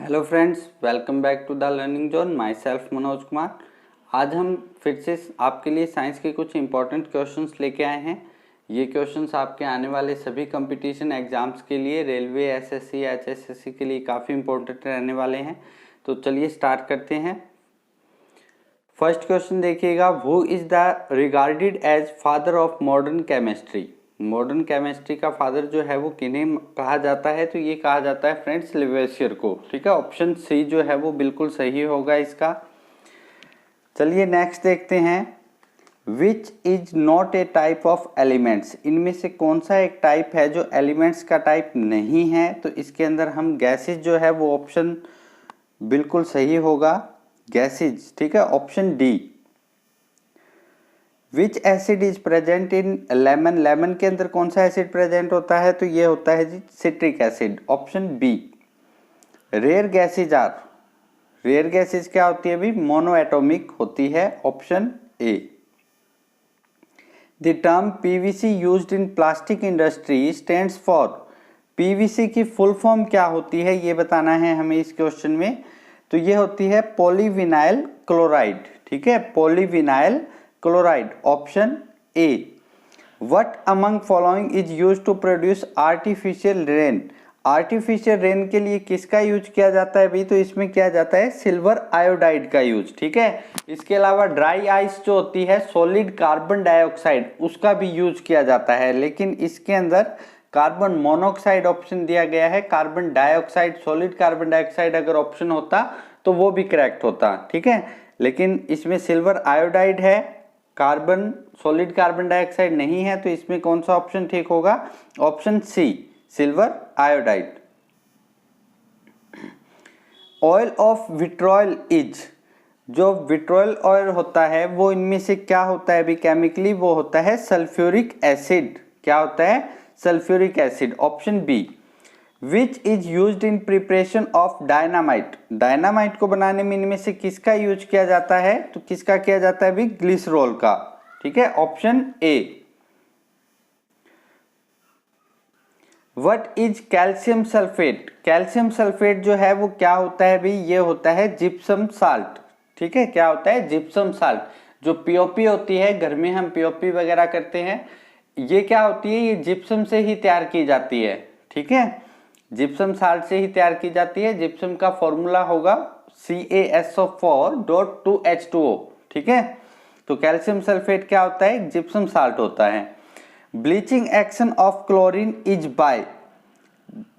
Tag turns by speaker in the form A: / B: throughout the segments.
A: Hello friends, welcome back to the learning zone. Myself Manoj Kumar. आज हम फिर से आपके लिए साइंस के कुछ इंपॉर्टेंट क्वेश्चंस लेके आए हैं। ये क्वेश्चंस आपके आने वाले सभी कंपटीशन एग्जाम्स के लिए, रेलवे, एसएससी, एचएसएससी के लिए काफ़ी इंपॉर्टेंट रहने वाले हैं। तो चलिए स्टार्ट करते हैं। फर्स्ट क्वेश्चन देखिएगा, who is the regarded as father of modern chemistry. Modern chemistry का फादर जो है वो किन्हें कहा जाता है? तो ये कहा जाता है फ्रेंड्स लेवेसियर को। ठीक है, ऑप्शन सी जो है वो बिल्कुल सही होगा इसका। चलिए नेक्स्ट देखते हैं, which is not a type of elements. इनमें से कौन सा एक टाइप है जो एलिमेंट्स का टाइप नहीं है? तो इसके अंदर हम गैसेज जो है वो ऑप्शन बिल्कुल सही होगा, गैसेज। ठीक है, option D. Which acid is present in lemon. Lemon के अंदर कौन सा एसिड प्रेजेंट होता है? तो ये होता है जी citric acid, option B. Rare gases are, rare gases क्या होती है भी? मोनो एटॉमिक होती है, option A. The term PVC used in plastic industry stands for. PVC की फुल फॉर्म क्या होती है ये बताना है हमें इस क्वेश्चन में। तो ये होती है पॉलीविनाइल क्लोराइड। ठीक है, polyvinyl chloride, option A. What among following is used to produce artificial rain. Artificial rain के लिए किसका यूज किया जाता है भाई? तो इसमें किया जाता है सिल्वर आयोडाइड का यूज। ठीक है, इसके अलावा ड्राई आइस जो होती है, सॉलिड कार्बन डाइऑक्साइड, उसका भी यूज किया जाता है। लेकिन इसके अंदर कार्बन मोनोऑक्साइड ऑप्शन दिया गया है। Carbon dioxide, solid carbon dioxide अगर ऑप्शन होता तो वो भी करेक्ट होता। ठीक है, लेकिन इसमें सिल्वर आयोडाइड है, कार्बन, सॉलिड कार्बन डाइऑक्साइड नहीं है। तो इसमें कौन सा ऑप्शन ठीक होगा? Option C, silver iodide. Oil of vitriol is, जो विट्रॉयल ऑयल होता है वो इनमें से क्या होता है भी केमिकली? वो होता है सल्फ्यूरिक एसिड। क्या होता है? Sulphuric acid, option B. Which is used in preparation of dynamite. Dynamite को बनाने में इनमें से किसका यूज किया जाता है? तो किसका किया जाता है भी? ग्लिसरॉल का। ठीक है, option A. What is calcium sulphate. Calcium sulphate जो है वो क्या होता है भी? ये होता है जिप्सम साल्ट। ठीक है, क्या होता है? Gypsum salt. जो पीओपी होती है, घर में हम पीओपी वगैरह करते हैं, ये क्या होती है? ये जिप्सम से ही तैयार की जाती है। ठीक है, जिप्सम साल्ट से ही तैयार की जाती है। जिप्सम का फॉर्मूला होगा CaSO4.2H2O। ठीक है, तो कैल्शियम सल्फेट क्या होता है? जिप्सम साल्ट होता है। Bleaching action of chlorine is by.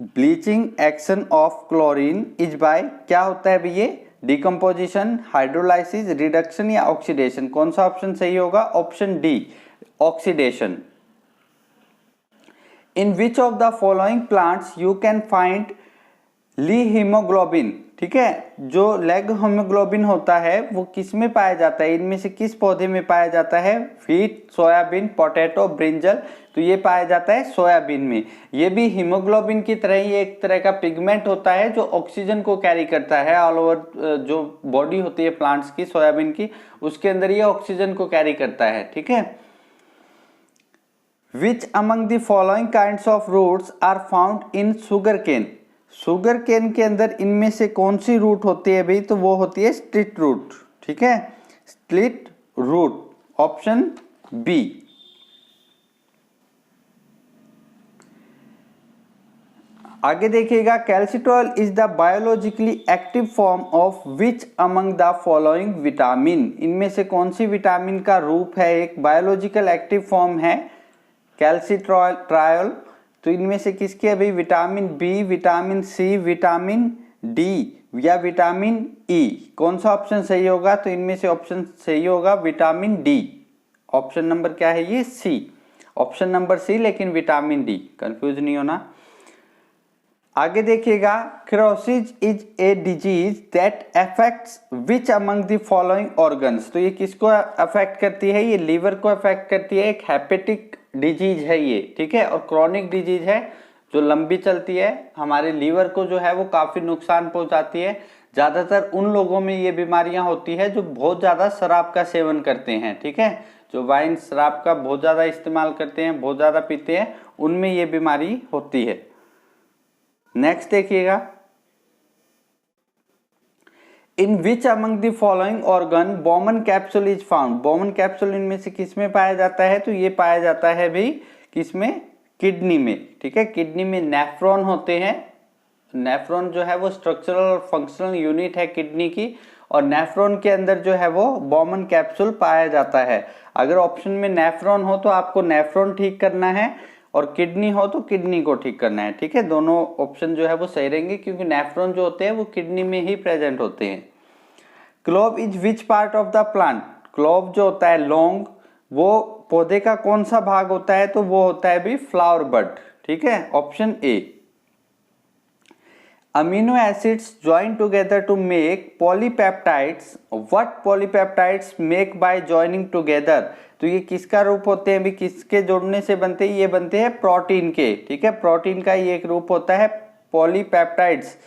A: Bleaching action of chlorine is by क्या होता है भैया? डिकम्पोजिशन, हाइड्रोलाइसिस, रिडक्शन या ऑक्सीडेशन। कौन सा ऑप्शन सही होगा? Option D, oxidation. In which of the following plants you can find leghaemoglobin. ठीक है, जो लेग हीमोग्लोबिन होता है वो किस में पाया जाता है? इनमें से किस पौधे में पाया जाता है? Wheat, soybean, potato, brinjal. तो ये पाया जाता है सोयाबीन में। ये भी हीमोग्लोबिन की तरह ही एक तरह का पिगमेंट होता है जो ऑक्सीजन को कैरी करता है ऑल ओवर। जो बॉडी होती है प्लांट्स की, सोयाबीन की, उसके अंदर ये ऑक्सीजन को कैरी करता है। ठीक है। Which among the following kinds of roots are found in sugar cane? Sugar cane के अंदर इनमें से कौन सी रूट होती है भाई? तो वो होती है स्प्लिट रूट। ठीक है, स्प्लिट रूट, ऑप्शन बी। आगे देखिएगा, calcitriol is the biologically active form of which among the following vitamin. इनमें से कौन सी विटामिन का रूप है, एक बायोलॉजिकल एक्टिव फॉर्म है कैल्सिट्रॉल? तो इनमें से किसकी है भाई? Vitamin B, vitamin C, vitamin D या विटामिन ई। कौन सा ऑप्शन सही होगा? तो इनमें से ऑप्शन सही होगा विटामिन डी। ऑप्शन नंबर क्या है? ये सी, ऑप्शन नंबर सी, लेकिन विटामिन डी, कंफ्यूज नहीं होना। आगे देखिएगा, cirrhosis is a disease that affects which among the following organs. तो ये किसको अफेक्ट करती है? ये लीवर को अफेक्ट करती है। एक हेपेटिक डिजीज है ये। ठीक है, और क्रॉनिक डिजीज है जो लंबी चलती है, हमारे लीवर को जो है वो काफी नुकसान पहुंचाती है। ज्यादातर उन लोगों में ये बीमारियां होती है जो बहुत ज्यादा शराब का सेवन करते हैं। ठीक है, जो वाइन, शराब का बहुत ज्यादा इस्तेमाल करते हैं, बहुत ज्यादा पीते हैं, उनमें ये बीमारी होती है। नेक्स्ट देखिएगा, in which among the following organ Bowman capsule is found. Bowman capsule इनमें से किस में पाया जाता है, तो ये पाया जाता है भाई किसमें, किडनी में। ठीक है, किडनी में नेफ्रॉन होते हैं। नेफ्रॉन जो है वो स्ट्रक्चरल और फंक्शनल यूनिट है किडनी की, और नेफ्रॉन के अंदर जो है वो बोमन कैप्सूल पाया जाता है। अगर ऑप्शन में नेफ्रॉन हो तो आपको नेफ्रॉन ठीक करना है, और किडनी हो तो किडनी को ठीक करना है। ठीक है, दोनों ऑप्शन जो है वो सही रहेंगे, क्योंकि नेफ्रॉन जो होते हैं वो किडनी में ही प्रेजेंट होते हैं। Clove is which part of the plant. Clove जो होता है लौंग, वो पौधे का कौन सा भाग होता है, तो वो होता है भी फ्लावर बड। ठीक है, option A. Amino acids join together to make polypeptides. What polypeptides make by joining together. तो ये किसका रूप होते हैं भी, किसके जोड़ने से बनते हैं, ये बनते हैं प्रोटीन के। ठीक है, प्रोटीन का ये एक रूप होता है polypeptides.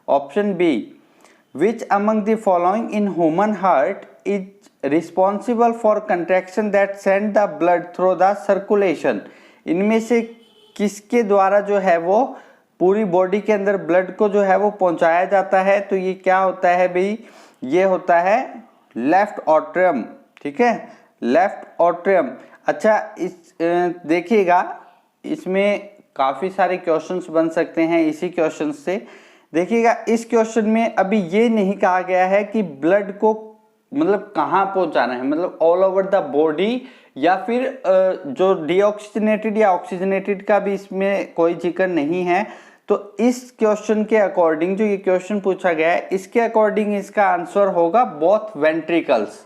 A: Option B. Which among the following in human heart is responsible for contraction that send the blood through the circulation. इनमें से किसके द्वारा जो है वो पूरी बॉडी के अंदर ब्लड को जो है वो पहुंचाया जाता है, तो ये क्या होता है भाई, ये होता है लेफ्ट ऑट्रियम। ठीक है, लेफ्ट ऑट्रियम। अच्छा, इस देखिएगा इसमें काफी सारे क्वेश्चंस बन सकते हैं इसी क्वेश्चन से। देखिएगा इस क्वेश्चन में अभी ये नहीं कहा गया है कि ब्लड को मतलब कहाँ पहुंचाना है, मतलब ऑल ओवर द बॉडी, या फिर जो डीऑक्सीजनेटेड या ऑक्सीजनेटेड का भी इसमें कोई जिक्र नहीं है। तो इस क्वेश्चन के अकॉर्डिंग, जो ये क्वेश्चन पूछा गया है, इसके अकॉर्डिंग इसका आंसर होगा बोथ वेंट्रिकल्स।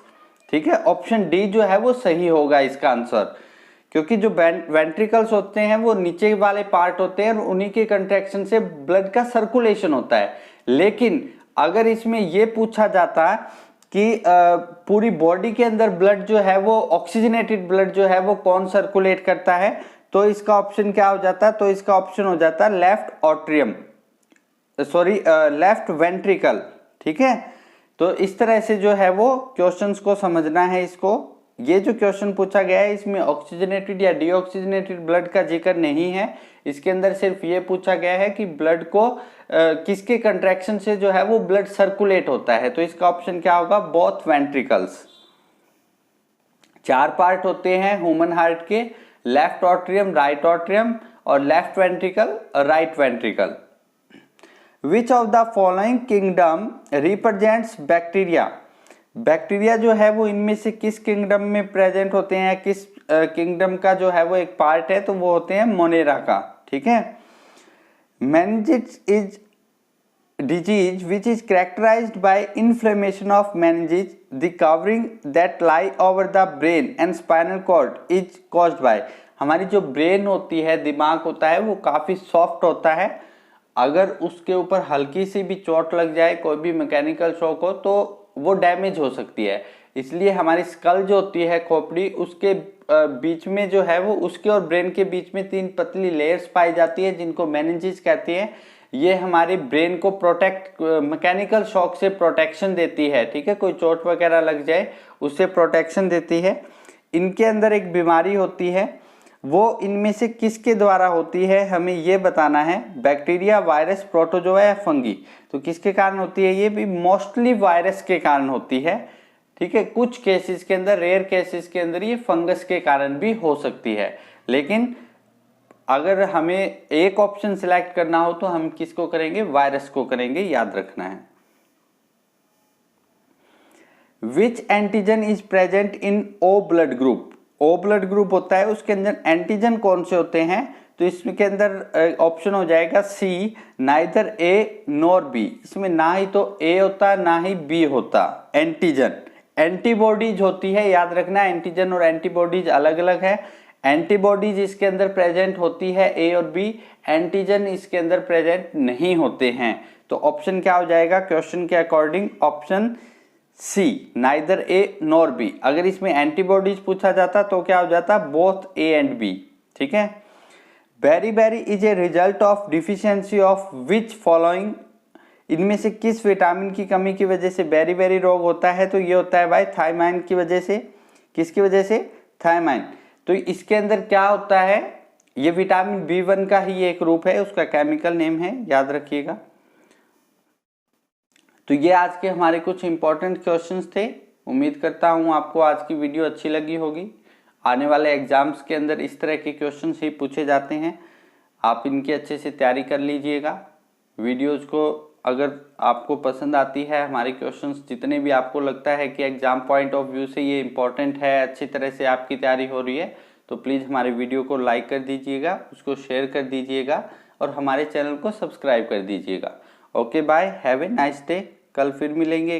A: ठीक है, ऑप्शन डी जो है वो सही होगा इसका आंसर, क्योंकि जो वेंट्रिकल्स होते हैं वो नीचे वाले पार्ट होते हैं और उन्हीं के कंट्रैक्शन से ब्लड का सर्कुलेशन होता है। लेकिन अगर इसमें ये पूछा जाता कि पूरी बॉडी के अंदर ब्लड जो है वो ऑक्सीजनेटेड ब्लड जो है वो कौन सर्कुलेट करता है, तो इसका ऑप्शन क्या हो जाता है, तो इसका ऑप्शन हो जाता है left atrium, sorry left ventricle. ठीक है, तो इस तरह से जो है वो क्वेश्चंस को समझना है इसको। ये जो क्वेश्चन पूछा गया है इसमें ऑक्सीजनेटेड या डीऑक्सीजनेटेड ब्लड का जिक्र नहीं है। इसके अंदर सिर्फ ये पूछा गया है कि ब्लड को किसके कंट्रैक्शन से जो है वो ब्लड सर्कुलेट होता है, तो इसका ऑप्शन क्या होगा, बोथ वेंट्रिकल्स। 4 पार्ट होते हैं ह्यूमन हार्ट के, लेफ्ट ऑट्रियम, राइट ऑट्रियम और left ventricle, right ventricle. Which of the following kingdom represents bacteria. Bacteria जो है वो इनमें से किस किंगडम में प्रेजेंट होते हैं, किस किंगडम का जो है वो एक पार्ट है, तो वो होते हैं मोनेरा का। ठीक है, meningitis is disease which is characterized by inflammation of meninges. The covering that lie over the brain and spinal cord is caused by। हमारी जो ब्रेन होती है, दिमाग होता है, वो काफ़ी सॉफ्ट होता है। अगर उसके ऊपर हल्की सी भी चोट लग जाए, कोई भी मैकेनिकल शॉक हो, तो वो डैमेज हो सकती है। इसलिए हमारी स्कल जो होती है, खोपड़ी, उसके बीच में जो है वो, उसके और ब्रेन के बीच में 3 पतली लेयर्स पाई जाती है जिनको मेनिंजेस कहती हैं। ये हमारे ब्रेन को प्रोटेक्ट, मैकेनिकल शॉक से प्रोटेक्शन देती है। ठीक है, कोई चोट वगैरह लग जाए उससे प्रोटेक्शन देती है। इनके अंदर एक बीमारी होती है, वो इनमें से किसके द्वारा होती है, हमें ये बताना है। बैक्टीरिया, वायरस, प्रोटोजोआ या फंगी। तो किसके कारण होती है, ये भी मोस्टली वायरस के कारण होती है। ठीक है, कुछ केसेस के अंदर, रेयर केसेस के अंदर ये फंगस के कारण भी हो सकती है। लेकिन अगर हमें एक ऑप्शन सिलेक्ट करना हो तो हम किसको करेंगे, वायरस को करेंगे, याद रखना है। Which antigen is present in O blood group. O blood group होता है, उसके अंदर एंटीजन कौन से होते हैं, तो इसके अंदर ऑप्शन हो जाएगा सी, नाइदर ए नॉर बी। इसमें ना ही तो ए होता ना ही बी होता। एंटीजन एंटीबॉडीज होती है, याद रखना, एंटीजन और एंटीबॉडीज अलग अलग है। एंटीबॉडीज इसके अंदर प्रेजेंट होती है ए और बी, एंटीजन इसके अंदर प्रेजेंट नहीं होते हैं। तो ऑप्शन क्या हो जाएगा क्वेश्चन के according, option C, neither A nor B. अगर इसमें एंटीबॉडीज पूछा जाता तो क्या हो जाता, बोथ ए एंड बी। ठीक है, beri is a result of deficiency of which following. इनमें से किस विटामिन की कमी की वजह से बेरी रोग होता है, तो ये होता है भाई थायमाइन की वजह से। किसकी वजह से, थायमाइन। तो इसके अंदर क्या होता है, ये विटामिन B1 का ही एक रूप है, उसका केमिकल नेम है, याद रखिएगा। तो ये आज के हमारे कुछ इंपॉर्टेंट क्वेश्चंस थे। उम्मीद करता हूँ आपको आज की वीडियो अच्छी लगी होगी। आने वाले एग्जाम्स के अंदर इस तरह के क्वेश्चंस ही पूछे जाते हैं, आप इनकी अच्छे से तैयारी कर लीजिएगा। वीडियोज़ को अगर आपको पसंद आती है, हमारे क्वेश्चंस जितने भी आपको लगता है कि एग्ज़ाम पॉइंट ऑफ व्यू से ये इम्पॉर्टेंट है, अच्छी तरह से आपकी तैयारी हो रही है, तो प्लीज़ हमारे वीडियो को लाइक कर दीजिएगा, उसको शेयर कर दीजिएगा और हमारे चैनल को सब्सक्राइब कर दीजिएगा। Okay bye, have a nice day. कल फिर मिलेंगे।